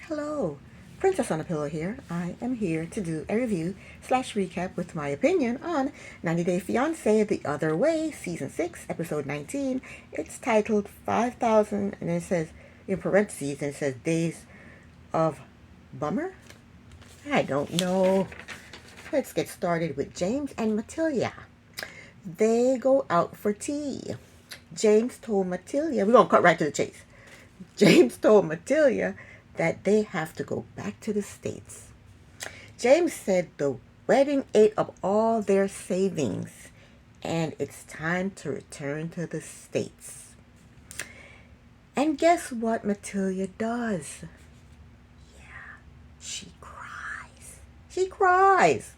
Hello, Princess on a Pillow here. I am here to do a review slash recap with my opinion on 90 Day Fiance The Other Way, Season 6, Episode 19. It's titled 5,000, and it says, in parentheses, and it says Days of Bummer? I don't know. Let's get started with James and Matilda. They go out for tea. James told Matilda, we're going to cut right to the chase. James told Matilda that they have to go back to the States. James said the wedding ate up all their savings and it's time to return to the States. And guess what Matilda does? Yeah, she cries. She cries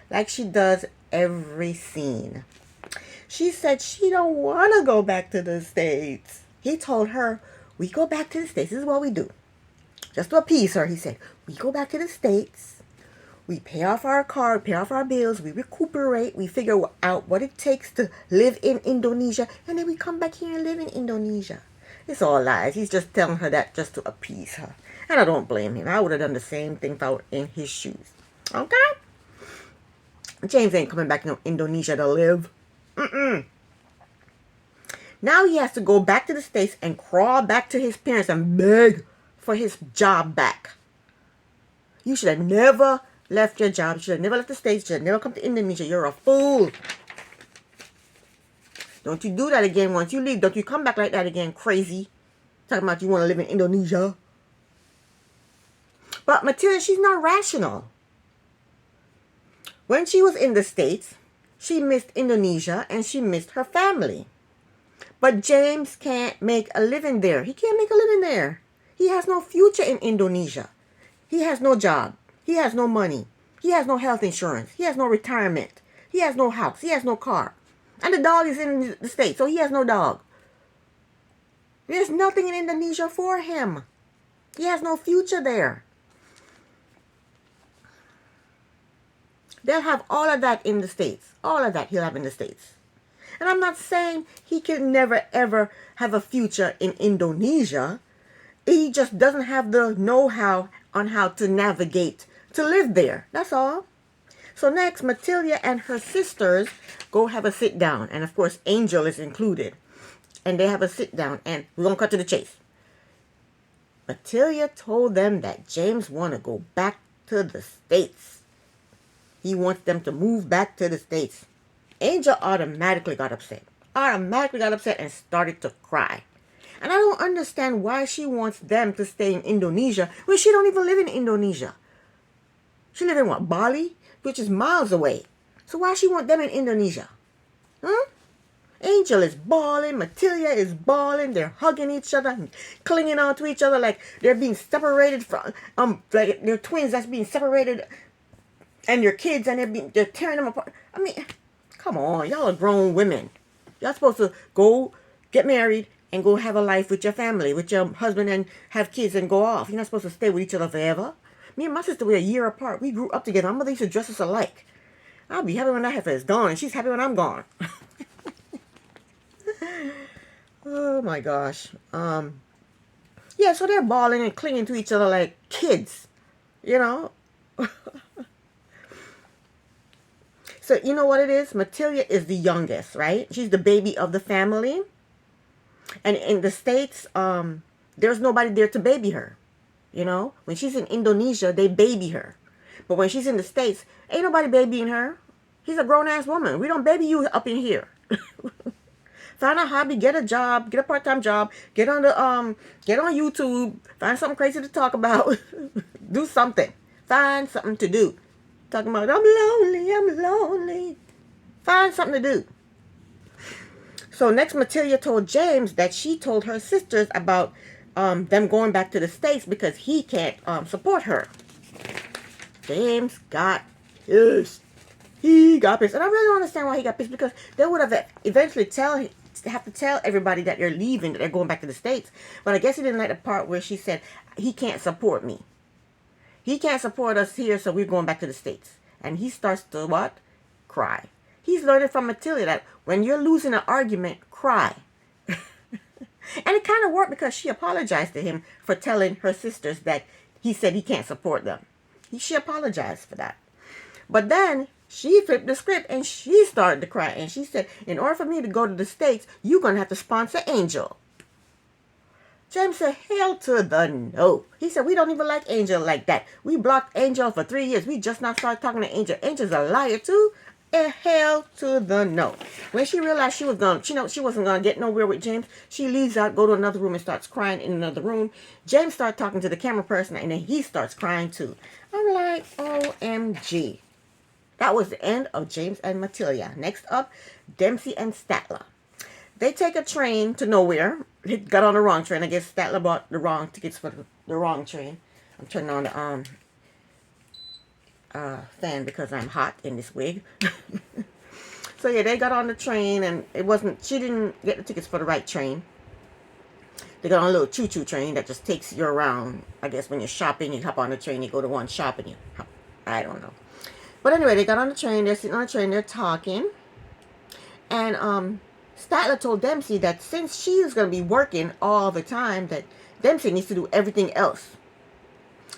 like she does every scene. She said she don't want to go back to the States. He told her, we go back to the States. This is what we do. Just to appease her, he said, we go back to the States. We pay off our car, pay off our bills. We recuperate. We figure out what it takes to live in Indonesia. And then we come back here and live in Indonesia. It's all lies. He's just telling her that just to appease her. And I don't blame him. I would have done the same thing if I were in his shoes. Okay? James ain't coming back to Indonesia to live. Now he has to go back to the States and crawl back to his parents and beg for his job back. You should have never left your job. You should have never left the States. You should have never come to Indonesia. You're a fool. Don't you do that again once you leave. Don't you come back like that again, crazy. Talking about you want to live in Indonesia. But Matilda, she's not rational. When she was in the States, she missed Indonesia and she missed her family. But James can't make a living there. He can't make a living there. He has no future in Indonesia. He has no job. He has no money. He has no health insurance. He has no retirement. He has no house. He has no car. And the dog is in the States, so he has no dog. There's nothing in Indonesia for him. He has no future there. They'll have all of that in the States. All of that he'll have in the States. And I'm not saying he can never ever have a future in Indonesia. He just doesn't have the know-how on how to navigate to live there. That's all. So next, Matilda and her sisters go have a sit down. And of course, Angel is included. And they have a sit down. And we're going to cut to the chase. Matilda told them that James want to go back to the States. He wants them to move back to the States. Angel automatically got upset. And started to cry. And I don't understand why she wants them to stay in Indonesia when she don't even live in Indonesia. She live in what, Bali? Which is miles away. So why she want them in Indonesia? Huh? Angel is bawling. Matilda is bawling. They're hugging each other and clinging on to each other like they're being separated from, like they're twins that's being separated and your kids and they're tearing them apart. I mean, come on. Y'all are grown women. Y'all supposed to go get married and go have a life with your family, with your husband, and have kids and go off. You're not supposed to stay with each other forever. Me and my sister were a year apart. We grew up together. My mother used to dress us alike. I'll be happy when that heifer is gone, and she's happy when I'm gone. Oh, my gosh. Yeah, so they're bawling and clinging to each other like kids, you know. So, you know what it is? Matilda is the youngest, right? She's the baby of the family. And in the States, there's nobody there to baby her. You know, when she's in Indonesia, they baby her. But when she's in the States, ain't nobody babying her. She's a grown-ass woman. We don't baby you up in here. Find a hobby, get a job, get a part-time job, get on YouTube, find something crazy to talk about. Do something. Find something to do. Talking about, I'm lonely. Find something to do. So next, Matilda told James that she told her sisters about them going back to the States because he can't support her. James got pissed. He got pissed. And I really don't understand why he got pissed, because they would have eventually have to tell everybody that they're leaving, that they're going back to the States. But I guess he didn't like the part where she said, he can't support me. He can't support us here, so we're going back to the States. And he starts to what? Cry. He's learning from Matilda that when you're losing an argument, cry. And it kind of worked because she apologized to him for telling her sisters that he said he can't support them. She apologized for that. But then she flipped the script and she started to cry. And she said, in order for me to go to the States, you're going to have to sponsor Angel. James said, hell to the no. He said, we don't even like Angel like that. We blocked Angel for 3 years. We just now started talking to Angel. Angel's a liar too. And hell to the no. When she realized she wasn't gonna get nowhere with James, she leaves out, go to another room and starts crying in another room. James starts talking to the camera person and then he starts crying too. I'm like, OMG. That was the end of James and Matilda. Next up, Dempsey and Statler. They take a train to nowhere. He got on the wrong train. I guess Statler bought the wrong tickets for the wrong train. I'm turning on the fan because I'm hot in this wig. So yeah, they got on the train and she didn't get the tickets for the right train. They got on a little choo-choo train that just takes you around. I guess when you're shopping, you hop on the train, you go to one shop and you hop. I don't know. But anyway, they got on the train. They're sitting on the train. They're talking. And Statler told Dempsey that since she's going to be working all the time, that Dempsey needs to do everything else.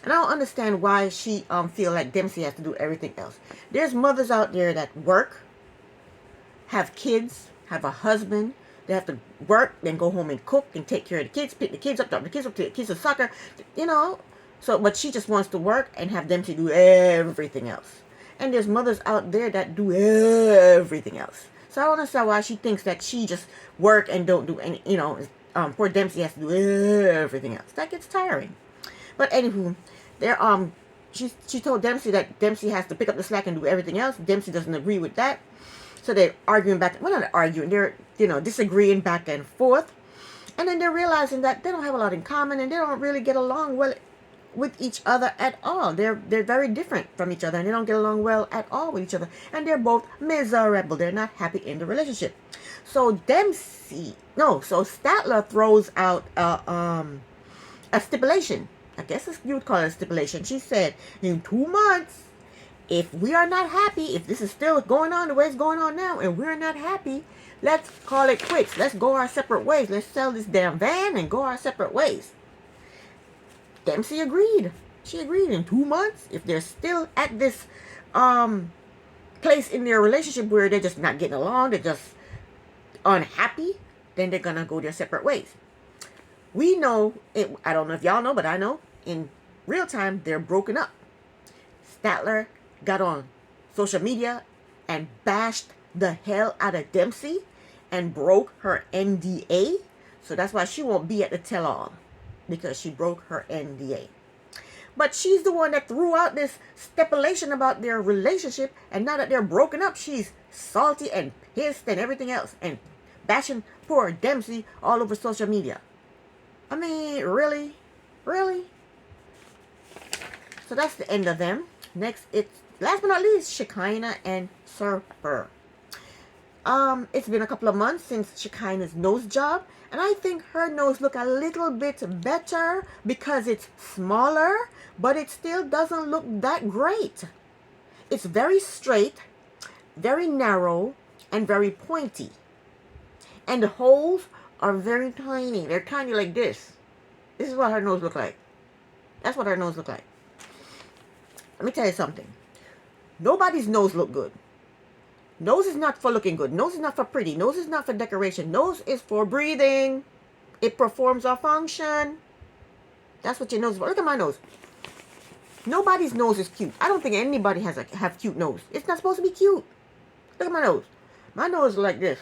And I don't understand why she feel like Dempsey has to do everything else. There's mothers out there that work, have kids, have a husband. They have to work, then go home and cook and take care of the kids, pick the kids up, drop the kids up to the kids to soccer, you know. So, but she just wants to work and have Dempsey do everything else. And there's mothers out there that do everything else. So I don't understand why she thinks that she just work and don't do any, poor Dempsey has to do everything else. That gets tiring. But anywho, she told Dempsey that Dempsey has to pick up the slack and do everything else. Dempsey doesn't agree with that. So they're arguing back, well, not arguing, they're, disagreeing back and forth. And then they're realizing that they don't have a lot in common and they don't really get along well with each other at all. They're very different from each other and they don't get along well at all with each other. And they're both miserable. They're not happy in the relationship. So Statler throws out a stipulation. I guess you would call it a stipulation. She said, in 2 months, if we are not happy, if this is still going on the way it's going on now, and we're not happy, let's call it quits. Let's go our separate ways. Let's sell this damn van and go our separate ways. Dempsey agreed. She agreed in 2 months. If they're still at this place in their relationship where they're just not getting along, they're just unhappy, then they're going to go their separate ways. We know, I don't know if y'all know, but I know, in real time, they're broken up. Statler got on social media and bashed the hell out of Dempsey and broke her NDA. So that's why she won't be at the tell-all, because she broke her NDA. But she's the one that threw out this stipulation about their relationship, and now that they're broken up, she's salty and pissed and everything else and bashing poor Dempsey all over social media. I mean, really? Really? So that's the end of them. Next, it's last but not least, Shekinah and Surfer. It's been a couple of months since Shekinah's nose job, and I think her nose look a little bit better because it's smaller, but it still doesn't look that great. It's very straight, very narrow, and very pointy. And the holes are very tiny. They're tiny like this. This is what her nose look like. That's what her nose look like. Let me tell you something. Nobody's nose look good. Nose is not for looking good. Nose is not for pretty. Nose is not for decoration. Nose is for breathing. It performs a function. That's what your nose is for. Look at my nose. Nobody's nose is cute. I don't think anybody have cute nose. It's not supposed to be cute. Look at my nose. My nose is like this.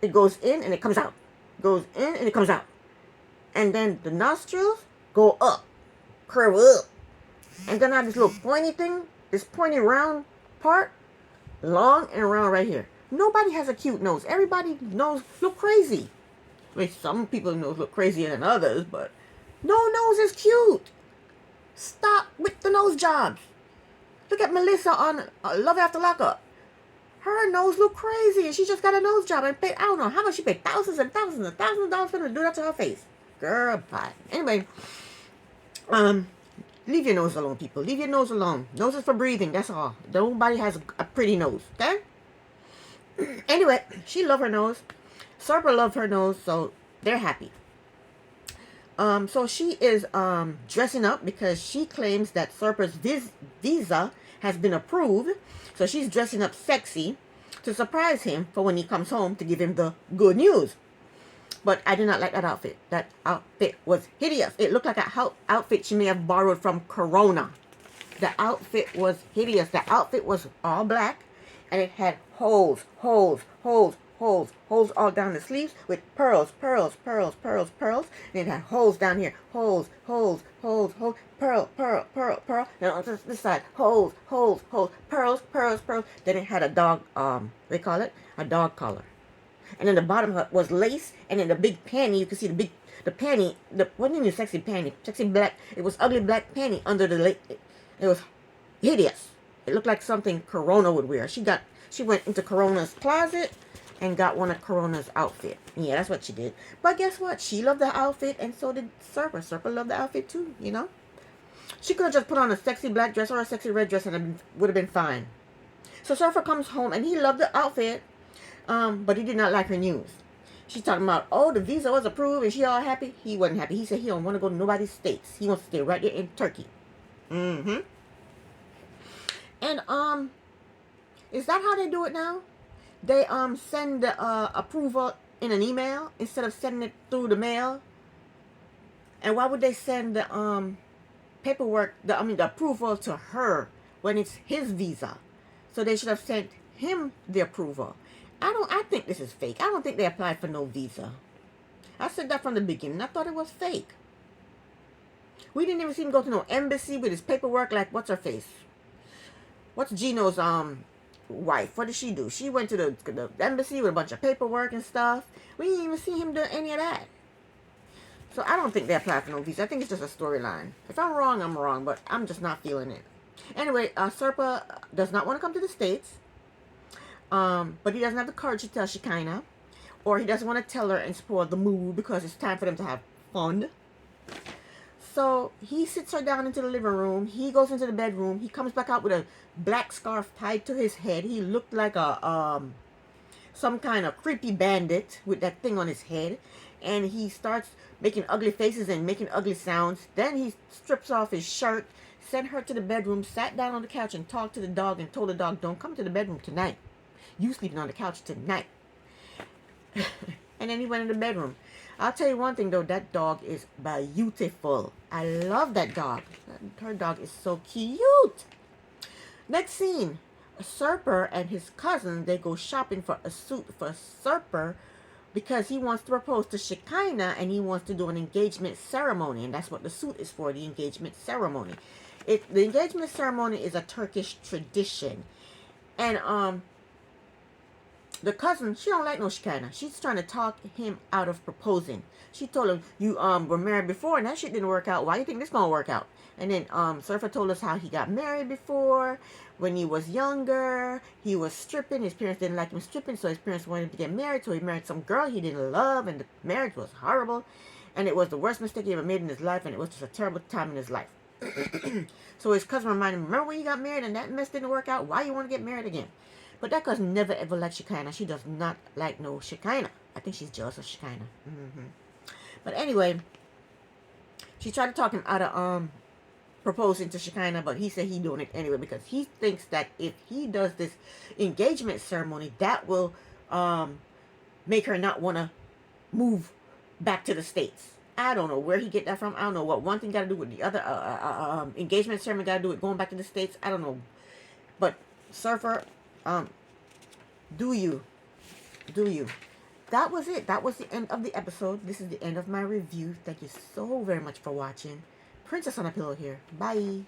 It goes in and it comes out. Goes in and it comes out. And then the nostrils go up. Curve up. And then I have this little pointy thing. This pointy round part. Long and round right here. Nobody has a cute nose. Everybody's nose look crazy. I mean, some people's nose look crazier than others, but no nose is cute. Stop with the nose jobs. Look at Melissa on Love After Lockup. Her nose look crazy, and she just got a nose job and paid, I don't know how much she paid, thousands and thousands and thousands of dollars for them to do that to her face. Girl, bye. Anyway, leave your nose alone, people. Leave your nose alone. Nose is for breathing, that's all. Nobody has a pretty nose, okay? Anyway, she loved her nose. Serper loved her nose, so they're happy. So she is dressing up because she claims that Serpa's visa has been approved. So she's dressing up sexy to surprise him for when he comes home to give him the good news. But I did not like that outfit. That outfit was hideous. It looked like a outfit she may have borrowed from Corona. The outfit was hideous. The outfit was all black, and it had holes all down the sleeves with pearls. And it had holes down here. Holes. Pearl. Then on this side, holes. Pearls. Then it had a dog, they call it a dog collar. And then the bottom was lace, and then the big panty, you can see the panty, wasn't even sexy panty, sexy black, it was ugly black panty under the lace. It was hideous. It looked like something Corona would wear. She went into Corona's closet and got one of Corona's outfit. Yeah, that's what she did. But guess what? She loved the outfit, and so did Serpa. Serpa loved the outfit too, you know? She could have just put on a sexy black dress or a sexy red dress, and it would have been fine. So Serpa comes home, and he loved the outfit, but he did not like her news. She's talking about, oh, the visa was approved, and she all happy. He wasn't happy. He said he don't want to go to nobody's states. He wants to stay right there in Turkey. And is that how they do it now? They send the approval in an email instead of sending it through the mail. And why would they send the paperwork, the approval to her when it's his visa? So they should have sent him the approval. I think this is fake. I don't think they applied for no visa. I said that from the beginning. I thought it was fake. We didn't even see him go to no embassy with his paperwork. Like, what's her face? What's Gino's wife? What did she do? She went to the embassy with a bunch of paperwork and stuff. We didn't even see him do any of that. So I don't think they applied for no visa. I think it's just a storyline. If I'm wrong, I'm wrong, but I'm just not feeling it. Anyway, Serpa does not want to come to the States. But he doesn't have the courage to tell Shekinah, or he doesn't want to tell her and spoil the mood because it's time for them to have fun. So he sits her down into the living room. He goes into the bedroom. He comes back out with a black scarf tied to his head. He looked like a some kind of creepy bandit with that thing on his head. And he starts making ugly faces and making ugly sounds. Then he strips off his shirt, sent her to the bedroom, sat down on the couch and talked to the dog and told the dog, don't come to the bedroom tonight. You sleeping on the couch tonight. And then he went in the bedroom. I'll tell you one thing though, that dog is beautiful. I love that dog. Her dog is so cute. Next scene. Serpa and his cousin, they go shopping for a suit for Serpa because he wants to propose to Shekinah and he wants to do an engagement ceremony. And that's what the suit is for, the engagement ceremony. The engagement ceremony is a Turkish tradition. And the cousin, she don't like no Shekinah. She's trying to talk him out of proposing. She told him, you were married before and that shit didn't work out. Why do you think this gonna work out? And then Serpa told us how he got married before. When he was younger, he was stripping. His parents didn't like him stripping, so his parents wanted him to get married. So he married some girl he didn't love, and the marriage was horrible. And it was the worst mistake he ever made in his life, and it was just a terrible time in his life. So his cousin reminded him, remember when you got married and that mess didn't work out? Why you want to get married again? But that cousin never ever liked Shekinah. She does not like no Shekinah. I think she's jealous of Shekinah. But anyway, she tried to talk him out of proposing to Shekinah, but he said he doing it anyway because he thinks that if he does this engagement ceremony, that will make her not want to move back to the States. I don't know where he get that from. I don't know what one thing got to do with the other. Engagement ceremony got to do with going back to the States. I don't know. But Surfer, do you. That was it. That was the end of the episode. This is the end of my review. Thank you so very much for watching. Princess on a Pillow here. Bye.